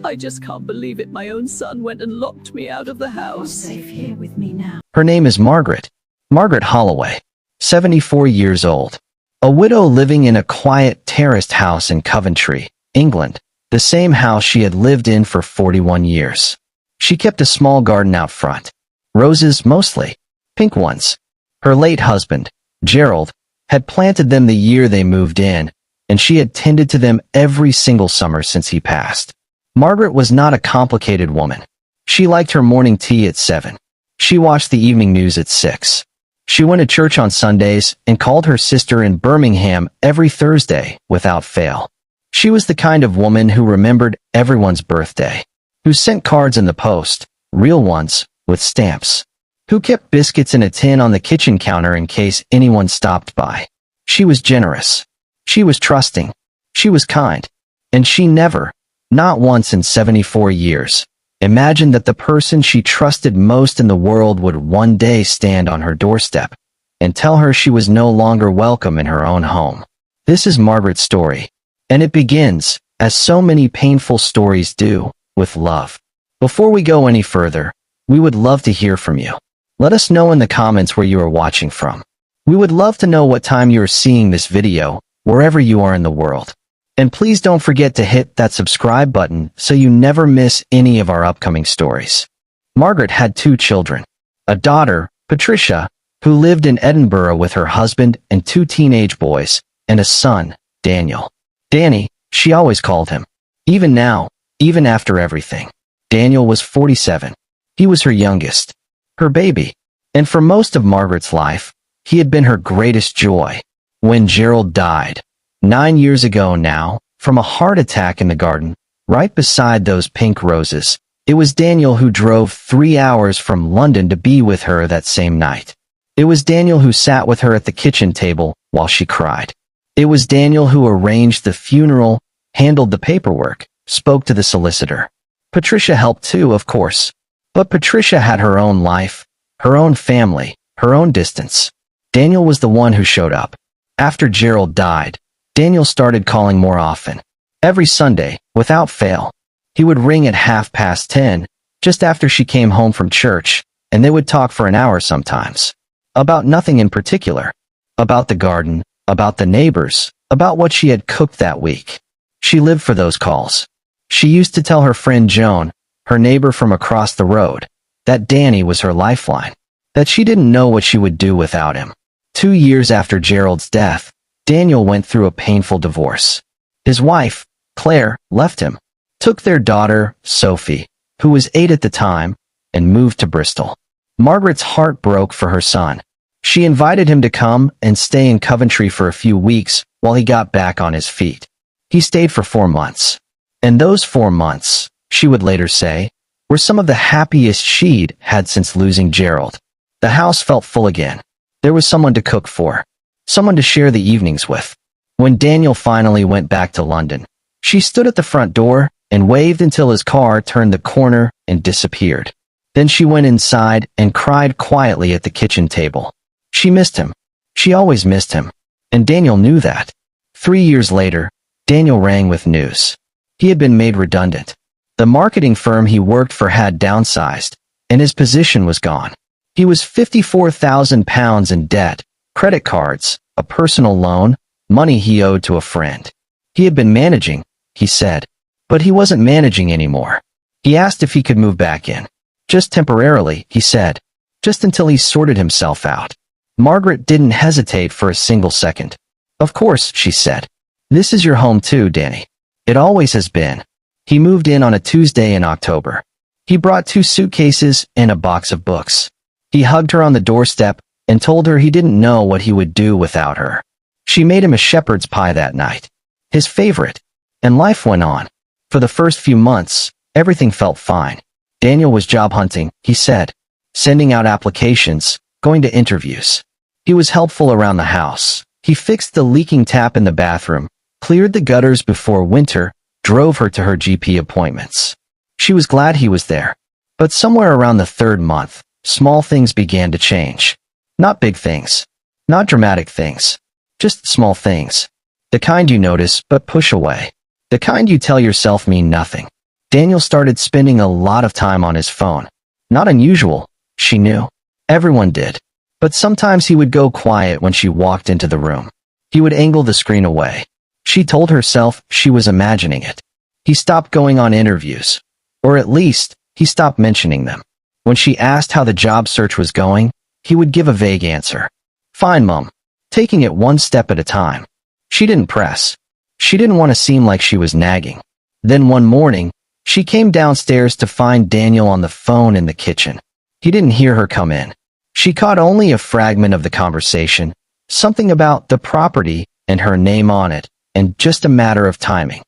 I just can't believe it. My own son went and locked me out of the house. You're safe here with me now. Her name is Margaret. Margaret Holloway, 74 years old. A widow living in a quiet terraced house in Coventry, England, the same house she had lived in for 41 years. She kept a small garden out front. Roses mostly, pink ones. Her late husband, Gerald, had planted them the year they moved in, and she had tended to them every single summer since he passed. Margaret was not a complicated woman. She liked her morning tea at 7. She watched the evening news at 6. She went to church on Sundays and called her sister in Birmingham every Thursday without fail. She was the kind of woman who remembered everyone's birthday, who sent cards in the post, real ones, with stamps, who kept biscuits in a tin on the kitchen counter in case anyone stopped by. She was generous. She was trusting. She was kind. And she never, not once in 74 years, imagined that the person she trusted most in the world would one day stand on her doorstep and tell her she was no longer welcome in her own home. This is Margaret's story, and it begins, as so many painful stories do, with love. Before we go any further, we would love to hear from you. Let us know in the comments where you are watching from. We would love to know what time you are seeing this video, wherever you are in the world. And please don't forget to hit that subscribe button so you never miss any of our upcoming stories. Margaret had 2 children. A daughter, Patricia, who lived in Edinburgh with her husband and 2 teenage boys, and a son, Daniel. Danny, she always called him. Even now, even after everything. Daniel was 47. He was her youngest, her baby. And for most of Margaret's life, he had been her greatest joy. When Gerald died, 9 years ago now, from a heart attack in the garden, right beside those pink roses, it was Daniel who drove 3 hours from London to be with her that same night. It was Daniel who sat with her at the kitchen table while she cried. It was Daniel who arranged the funeral, handled the paperwork, spoke to the solicitor. Patricia helped too, of course. But Patricia had her own life, her own family, her own distance. Daniel was the one who showed up. After Gerald died, Daniel started calling more often. Every Sunday, without fail. He would ring at 10:30, just after she came home from church, and they would talk for an hour sometimes. About nothing in particular. About the garden, about the neighbors, about what she had cooked that week. She lived for those calls. She used to tell her friend Joan, her neighbor from across the road, that Danny was her lifeline, that she didn't know what she would do without him. 2 years after Gerald's death, Daniel went through a painful divorce. His wife, Claire, left him, took their daughter, Sophie, who was 8 at the time, and moved to Bristol. Margaret's heart broke for her son. She invited him to come and stay in Coventry for a few weeks while he got back on his feet. He stayed for 4 months. And those 4 months, she would later say, were some of the happiest she'd had since losing Gerald. The house felt full again. There was someone to cook for, someone to share the evenings with. When Daniel finally went back to London, she stood at the front door and waved until his car turned the corner and disappeared. Then she went inside and cried quietly at the kitchen table. She missed him. She always missed him. And Daniel knew that. 3 years later, Daniel rang with news. He had been made redundant. The marketing firm he worked for had downsized, and his position was gone. He was £54,000 in debt, credit cards, a personal loan, money he owed to a friend. He had been managing, he said, but he wasn't managing anymore. He asked if he could move back in. Just temporarily, he said. Just until he sorted himself out. Margaret didn't hesitate for a single second. Of course, she said. This is your home too, Danny. It always has been. He moved in on a Tuesday in October. He brought 2 suitcases and a box of books. He hugged her on the doorstep and told her he didn't know what he would do without her. She made him a shepherd's pie that night, his favorite, and life went on. For the first few months, everything felt fine. Daniel was job hunting, he said, sending out applications, going to interviews. He was helpful around the house. He fixed the leaking tap in the bathroom, cleared the gutters before winter, drove her to her GP appointments. She was glad he was there. But somewhere around the 3rd month, small things began to change. Not big things. Not dramatic things. Just small things. The kind you notice but push away. The kind you tell yourself mean nothing. Daniel started spending a lot of time on his phone. Not unusual, she knew. Everyone did. But sometimes he would go quiet when she walked into the room. He would angle the screen away. She told herself she was imagining it. He stopped going on interviews. Or at least, he stopped mentioning them. When she asked how the job search was going, he would give a vague answer. Fine, Mum. Taking it one step at a time. She didn't press. She didn't want to seem like she was nagging. Then one morning, she came downstairs to find Daniel on the phone in the kitchen. He didn't hear her come in. She caught only a fragment of the conversation, something about the property and her name on it, and just a matter of timing.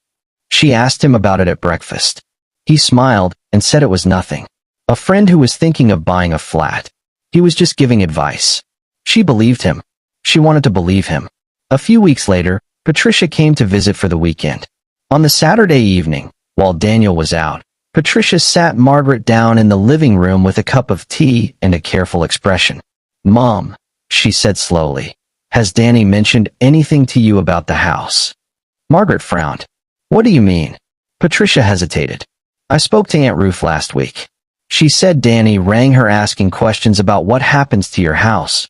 She asked him about it at breakfast. He smiled and said it was nothing. A friend who was thinking of buying a flat. He was just giving advice. She believed him. She wanted to believe him. A few weeks later, Patricia came to visit for the weekend. On the Saturday evening, while Daniel was out, Patricia sat Margaret down in the living room with a cup of tea and a careful expression. Mom, she said slowly, has Danny mentioned anything to you about the house? Margaret frowned. What do you mean? Patricia hesitated. I spoke to Aunt Ruth last week. She said Danny rang her asking questions about what happens to your house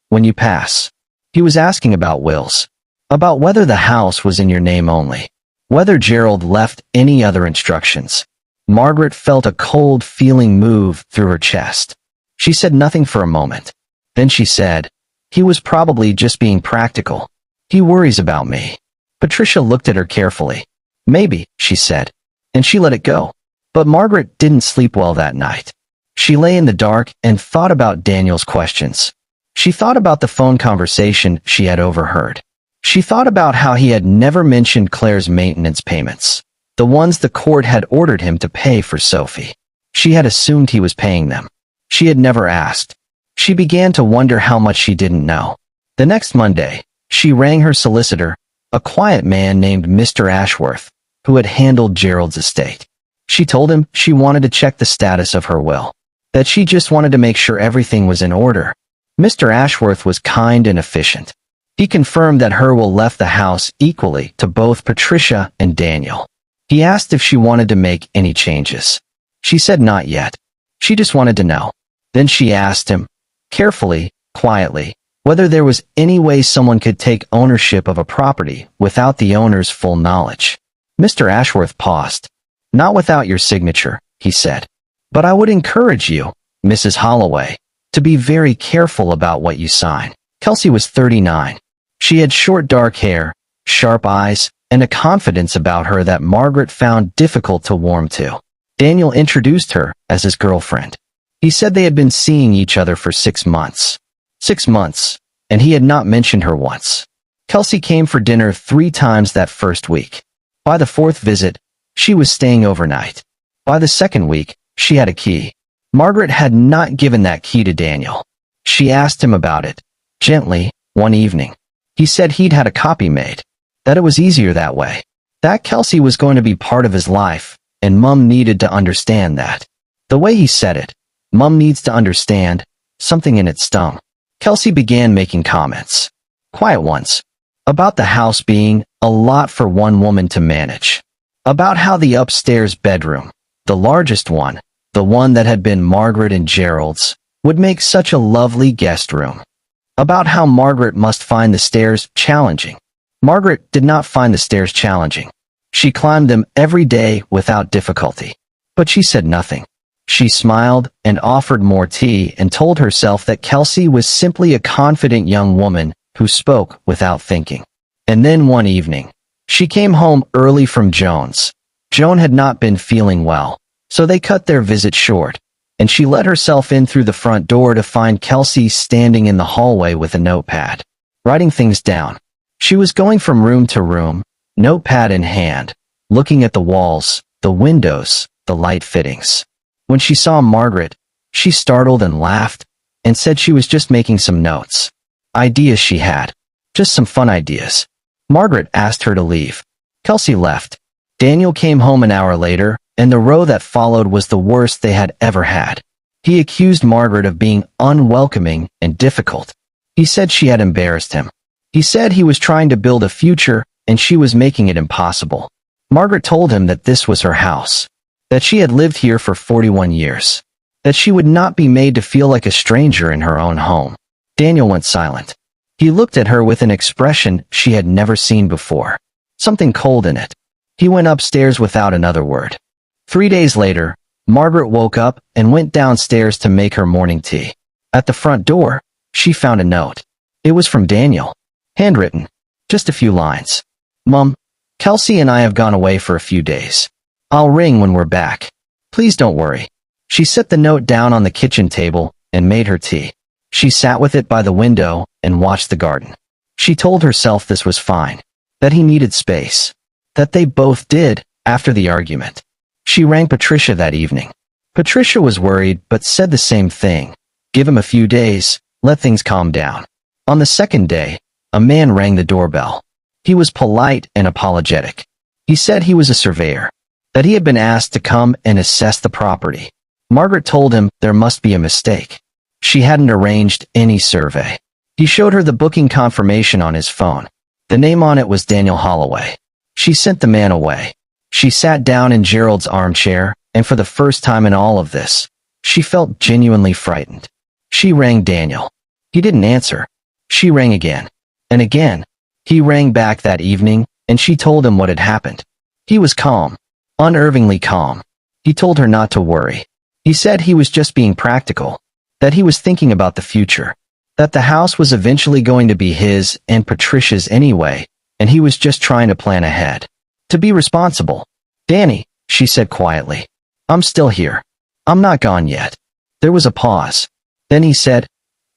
when you pass. He was asking about wills. About whether the house was in your name only. Whether Gerald left any other instructions. Margaret felt a cold feeling move through her chest. She said nothing for a moment. Then she said, he was probably just being practical. He worries about me. Patricia looked at her carefully. Maybe, she said. And she let it go. But Margaret didn't sleep well that night. She lay in the dark and thought about Daniel's questions. She thought about the phone conversation she had overheard. She thought about how he had never mentioned Claire's maintenance payments, the ones the court had ordered him to pay for Sophie. She had assumed he was paying them. She had never asked. She began to wonder how much she didn't know. The next Monday, she rang her solicitor, a quiet man named Mr. Ashworth, who had handled Gerald's estate. She told him she wanted to check the status of her will, that she just wanted to make sure everything was in order. Mr. Ashworth was kind and efficient. He confirmed that her will left the house equally to both Patricia and Daniel. He asked if she wanted to make any changes. She said not yet. She just wanted to know. Then she asked him, carefully, quietly, whether there was any way someone could take ownership of a property without the owner's full knowledge. Mr. Ashworth paused. Not without your signature, he said. But I would encourage you, Mrs. Holloway, to be very careful about what you sign. Kelsey was 39. She had short dark hair, sharp eyes, and a confidence about her that Margaret found difficult to warm to. Daniel introduced her as his girlfriend. He said they had been seeing each other for 6 months. 6 months, and he had not mentioned her once. Kelsey came for dinner 3 times that first week. By the 4th visit, she was staying overnight. By the 2nd week, she had a key. Margaret had not given that key to Daniel. She asked him about it, gently, one evening. He said he'd had a copy made, that it was easier that way, that Kelsey was going to be part of his life, and Mum needed to understand that. The way he said it, Mum needs to understand, something in it stung. Kelsey began making comments, quiet ones, about the house being a lot for one woman to manage, about how the upstairs bedroom, the largest one, the one that had been Margaret and Gerald's, would make such a lovely guest room. About how Margaret must find the stairs challenging. Margaret did not find the stairs challenging. She climbed them every day without difficulty. But she said nothing. She smiled and offered more tea and told herself that Kelsey was simply a confident young woman who spoke without thinking. And then one evening, she came home early from Joan's. Joan had not been feeling well, so they cut their visit short, and she let herself in through the front door to find Kelsey standing in the hallway with a notepad, writing things down. She was going from room to room, notepad in hand, looking at the walls, the windows, the light fittings. When she saw Margaret, she startled and laughed, and said she was just making some notes. Ideas she had. Just some fun ideas. Margaret asked her to leave. Kelsey left. Daniel came home an hour later, and the row that followed was the worst they had ever had. He accused Margaret of being unwelcoming and difficult. He said she had embarrassed him. He said he was trying to build a future, and she was making it impossible. Margaret told him that this was her house. that she had lived here for 41 years, that she would not be made to feel like a stranger in her own home. Daniel went silent. He looked at her with an expression she had never seen before, something cold in it. He went upstairs without another word. 3 days later, Margaret woke up and went downstairs to make her morning tea. At the front door, she found a note. It was from Daniel. Handwritten. Just a few lines. Mum, Kelsey and I have gone away for a few days. I'll ring when we're back. Please don't worry. She set the note down on the kitchen table and made her tea. She sat with it by the window and watched the garden. She told herself this was fine, that he needed space, that they both did after the argument. She rang Patricia that evening. Patricia was worried but said the same thing. Give him a few days, let things calm down. On the second day, a man rang the doorbell. He was polite and apologetic. He said he was a surveyor, that he had been asked to come and assess the property. Margaret told him there must be a mistake. She hadn't arranged any survey. He showed her the booking confirmation on his phone. The name on it was Daniel Holloway. She sent the man away. She sat down in Gerald's armchair, and for the first time in all of this, she felt genuinely frightened. She rang Daniel. He didn't answer. She rang again. And again. He rang back that evening, and she told him what had happened. He was calm. Unnervingly calm. He told her not to worry. He said he was just being practical. That he was thinking about the future. That the house was eventually going to be his and Patricia's anyway, and he was just trying to plan ahead. To be responsible. Danny, she said quietly. I'm still here. I'm not gone yet. There was a pause. Then he said,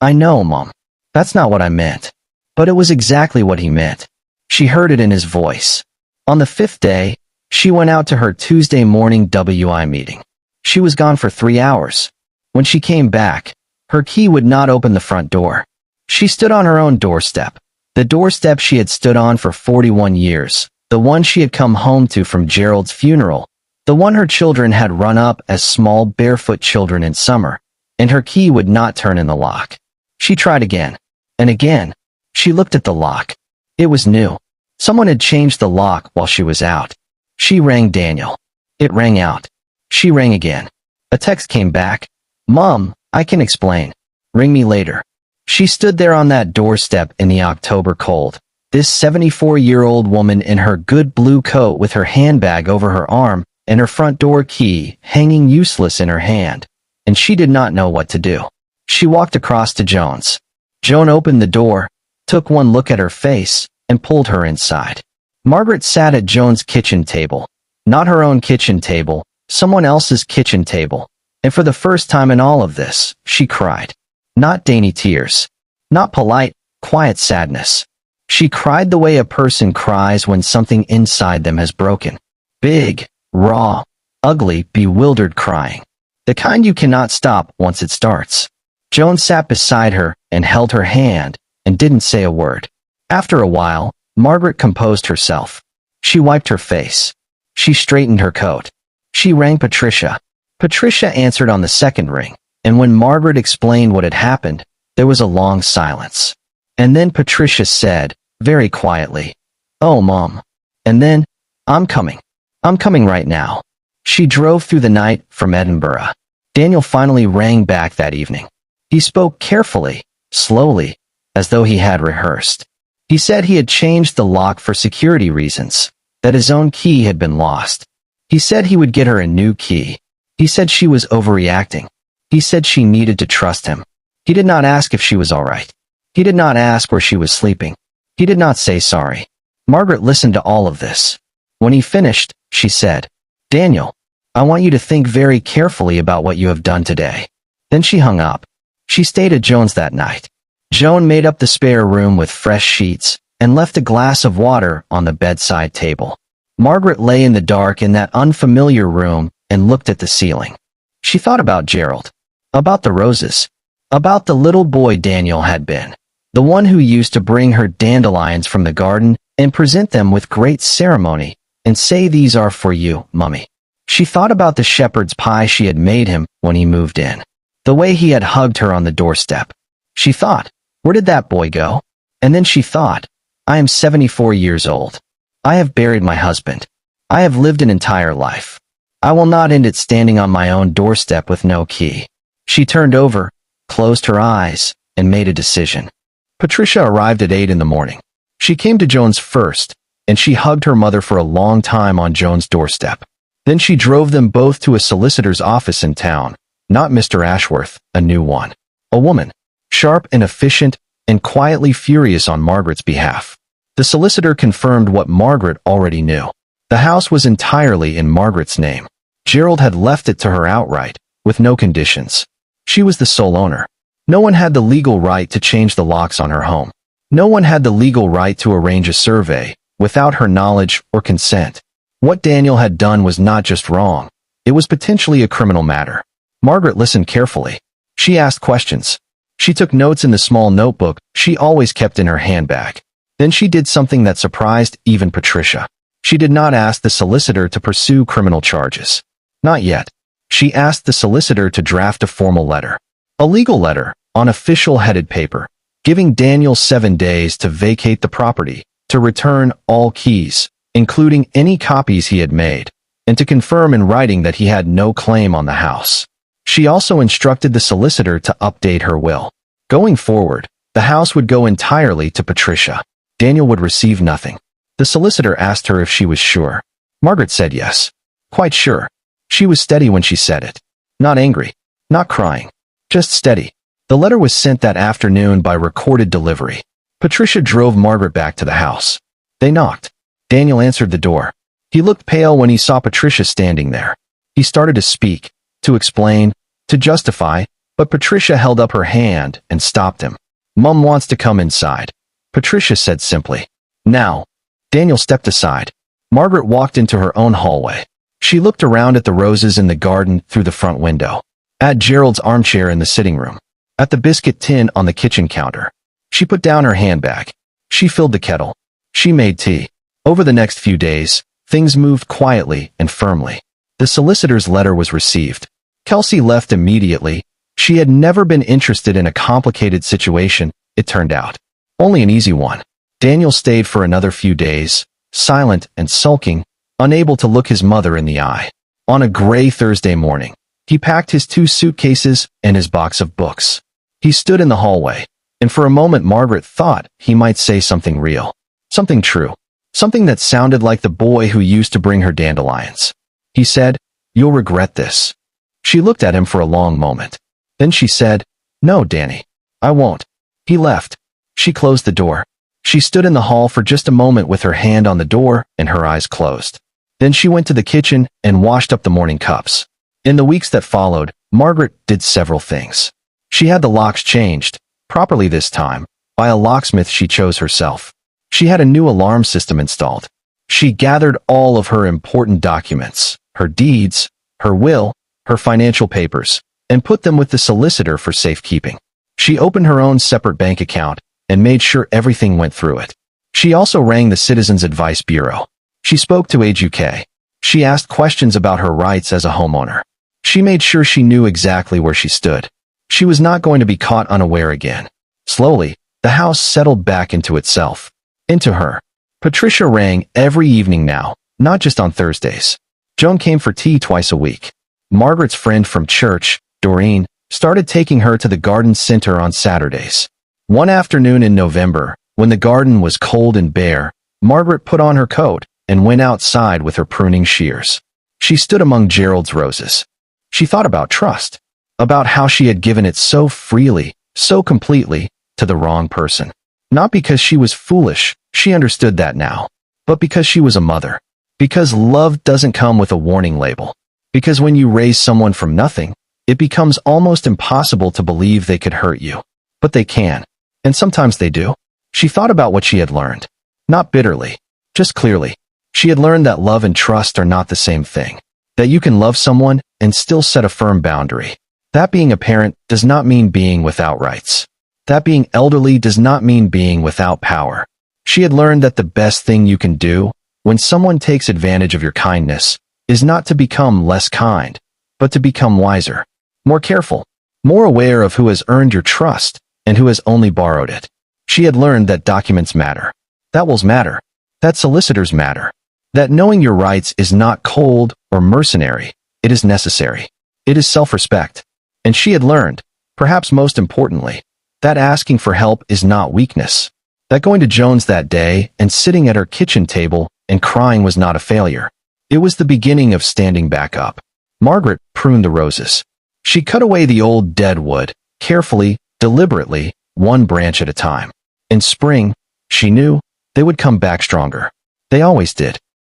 I know, Mom. That's not what I meant. But it was exactly what he meant. She heard it in his voice. On the 5th day, she went out to her Tuesday morning WI meeting. She was gone for 3 hours. When she came back, her key would not open the front door. She stood on her own doorstep. The doorstep she had stood on for 41 years. The one she had come home to from Gerald's funeral. The one her children had run up as small barefoot children in summer. And her key would not turn in the lock. She tried again. And again. She looked at the lock. It was new. Someone had changed the lock while she was out. She rang Daniel. It rang out. She rang again. A text came back. Mom, I can explain. Ring me later. She stood there on that doorstep in the October cold. This 74-year-old woman in her good blue coat with her handbag over her arm and her front door key hanging useless in her hand. And she did not know what to do. She walked across to Joan's. Joan opened the door, took one look at her face, and pulled her inside. Margaret sat at Joan's kitchen table. Not her own kitchen table, someone else's kitchen table. And for the first time in all of this, she cried. Not dainty tears. Not polite, quiet sadness. She cried the way a person cries when something inside them has broken. Big, raw, ugly, bewildered crying. The kind you cannot stop once it starts. Joan sat beside her and held her hand and didn't say a word. After a while, Margaret composed herself. She wiped her face. She straightened her coat. She rang Patricia. Patricia answered on the second ring, and when Margaret explained what had happened, there was a long silence. And then Patricia said, very quietly, Oh, Mom. And then, I'm coming. I'm coming right now. She drove through the night from Edinburgh. Daniel finally rang back that evening. He spoke carefully, slowly, as though he had rehearsed. He said he had changed the lock for security reasons, that his own key had been lost. He said he would get her a new key. He said she was overreacting. He said she needed to trust him. He did not ask if she was all right. He did not ask where she was sleeping. He did not say sorry. Margaret listened to all of this. When he finished, she said, Daniel, I want you to think very carefully about what you have done today. Then she hung up. She stayed at Joan's that night. Joan made up the spare room with fresh sheets and left a glass of water on the bedside table. Margaret lay in the dark in that unfamiliar room and looked at the ceiling. She thought about Gerald, about the roses, about the little boy Daniel had been, the one who used to bring her dandelions from the garden and present them with great ceremony and say, These are for you, Mummy. She thought about the shepherd's pie she had made him when he moved in, the way he had hugged her on the doorstep. She thought, where did that boy go? And then she thought, I am 74 years old. I have buried my husband. I have lived an entire life. I will not end it standing on my own doorstep with no key. She turned over, closed her eyes, and made a decision. Patricia arrived at 8 in the morning. She came to Joan's first, and she hugged her mother for a long time on Joan's doorstep. Then she drove them both to a solicitor's office in town, not Mr. Ashworth, a new one. A woman, sharp and efficient, and quietly furious on Margaret's behalf. The solicitor confirmed what Margaret already knew. The house was entirely in Margaret's name. Gerald had left it to her outright, with no conditions. She was the sole owner. No one had the legal right to change the locks on her home. No one had the legal right to arrange a survey, without her knowledge or consent. What Daniel had done was not just wrong. It was potentially a criminal matter. Margaret listened carefully. She asked questions. She took notes in the small notebook she always kept in her handbag. Then she did something that surprised even Patricia. She did not ask the solicitor to pursue criminal charges. Not yet. She asked the solicitor to draft a formal letter. A legal letter, on official headed paper, giving Daniel 7 days to vacate the property, to return all keys, including any copies he had made, and to confirm in writing that he had no claim on the house. She also instructed the solicitor to update her will. Going forward, the house would go entirely to Patricia. Daniel would receive nothing. The solicitor asked her if she was sure. Margaret said yes. Quite sure. She was steady when she said it. Not angry. Not crying. Just steady. The letter was sent that afternoon by recorded delivery. Patricia drove Margaret back to the house. They knocked. Daniel answered the door. He looked pale when he saw Patricia standing there. He started to speak, to explain, to justify, but Patricia held up her hand and stopped him. Mum wants to come inside, Patricia said simply. Now. Daniel stepped aside. Margaret walked into her own hallway. She looked around at the roses in the garden through the front window, at Gerald's armchair in the sitting room, at the biscuit tin on the kitchen counter. She put down her handbag. She filled the kettle. She made tea. Over the next few days, things moved quietly and firmly. The solicitor's letter was received. Kelsey left immediately. She had never been interested in a complicated situation, it turned out. Only an easy one. Daniel stayed for another few days, silent and sulking, unable to look his mother in the eye. On a gray Thursday morning, he packed his 2 suitcases and his box of books. He stood in the hallway, and for a moment Margaret thought he might say something real, something true, something that sounded like the boy who used to bring her dandelions. He said, "You'll regret this." She looked at him for a long moment. Then she said, "No, Danny, I won't." He left. She closed the door. She stood in the hall for just a moment with her hand on the door and her eyes closed. Then she went to the kitchen and washed up the morning cups. In the weeks that followed, Margaret did several things. She had the locks changed, properly this time, by a locksmith she chose herself. She had a new alarm system installed. She gathered all of her important documents, her deeds, her will, her financial papers, and put them with the solicitor for safekeeping. She opened her own separate bank account and made sure everything went through it. She also rang the Citizens Advice Bureau. She spoke to Age UK. She asked questions about her rights as a homeowner. She made sure she knew exactly where she stood. She was not going to be caught unaware again. Slowly, the house settled back into itself. Into her. Patricia rang every evening now, not just on Thursdays. Joan came for tea twice a week. Margaret's friend from church, Doreen, started taking her to the garden center on Saturdays. One afternoon in November, when the garden was cold and bare, Margaret put on her coat and went outside with her pruning shears. She stood among Gerald's roses. She thought about trust, about how she had given it so freely, so completely, to the wrong person. Not because she was foolish, she understood that now, but because she was a mother. Because love doesn't come with a warning label. Because when you raise someone from nothing, it becomes almost impossible to believe they could hurt you. But they can. And sometimes they do. She thought about what she had learned. Not bitterly, just clearly. She had learned that love and trust are not the same thing. That you can love someone and still set a firm boundary. That being a parent does not mean being without rights. That being elderly does not mean being without power. She had learned that the best thing you can do, when someone takes advantage of your kindness, is not to become less kind, but to become wiser, more careful, more aware of who has earned your trust and who has only borrowed it. She had learned that documents matter, that wills matter, that solicitors matter, That knowing your rights is not cold or mercenary, it is necessary. It is self-respect. And she had learned, perhaps most importantly, that asking for help is not weakness. That going to Joan's that day and sitting at her kitchen table and crying was not a failure. It was the beginning of standing back up. Margaret pruned the roses. She cut away the old dead wood, carefully, deliberately, one branch at a time. In spring, she knew, they would come back stronger. They always did.